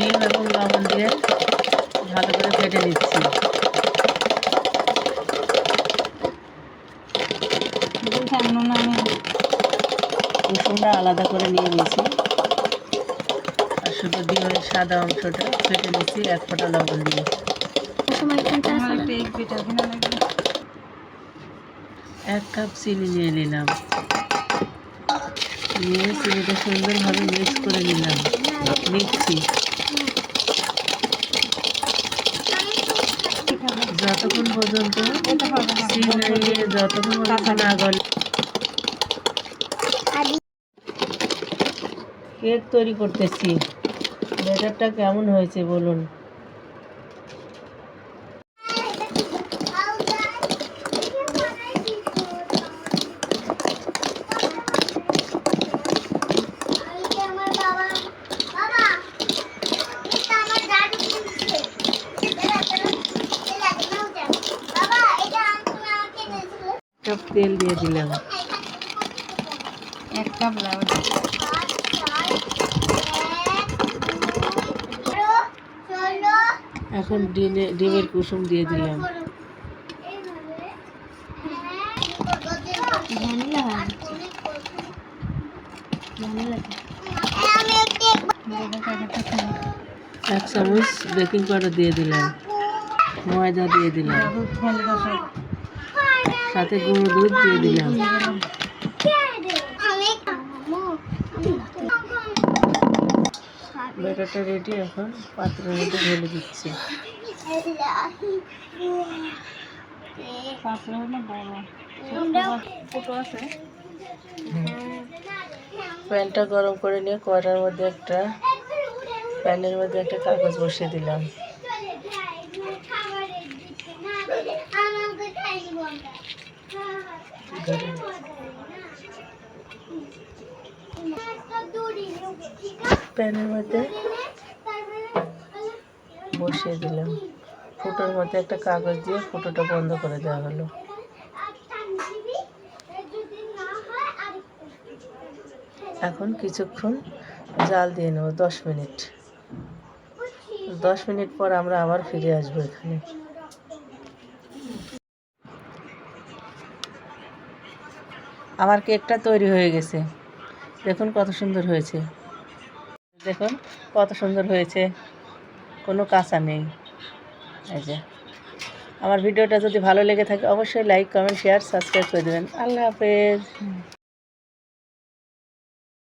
ডিম এবং লবণ দিয়ে ভালো করে ফেটে নিচ্ছি। কুসুমটা আলাদা করে নিয়ে নিয়েছি, আর শুধু ডিমের সাদা অংশটা ফেটে নিচ্ছি 1 ফোঁটা লবণ দিয়ে। 1 কাপ চিনি নিয়ে নিলাম, নিয়ে চিনিটা সুন্দরভাবে মিক্স করে নিচ্ছি। যতক্ষণ পর্যন্ত চিনি না গলে। কেক তৈরি করতেছি, ব্যাটারটা কেমন হয়েছে বলুন। কাপ তেল দিয়ে দিলাম, 1 কাপ লাউ। এখন ডিমের কুসুম দিয়ে দিলাম। এক চামচ বেকিং পাউডার দিয়ে দিলাম, ময়দা দিয়ে দিলাম, সাথে গুঁড়ো দুধ দিয়ে দিলাম। ব্যাটারটা রেডি, এখন পাত্রের মধ্যে ঢেলে দিচ্ছি। প্যানটা গরম করে নিয়ে প্যানের মধ্যে একটা কাগজ বসিয়ে দিলাম। প্যানের মধ্যে বসিয়ে দিলাম, ফুটোর মধ্যে একটা কাগজ দিয়ে ফুটোটা বন্ধ করে দেওয়া হলো। এখন কিছুক্ষণ জাল দিয়ে নেব, 10 মিনিট। 10 মিনিট পর আমরা আবার ফিরে আসবো এখানে। আমার কেকটা তৈরি হয়ে গেছে, দেখুন কত সুন্দর হয়েছে। দেখুন কত সুন্দর হয়েছে, কোনো কাঁচা নেই। এই যে আমার ভিডিওটা যদি ভালো লেগে থাকে অবশ্যই লাইক, কমেন্ট, শেয়ার, সাবস্ক্রাইব করে দেবেন। আল্লাহ হাফেজ।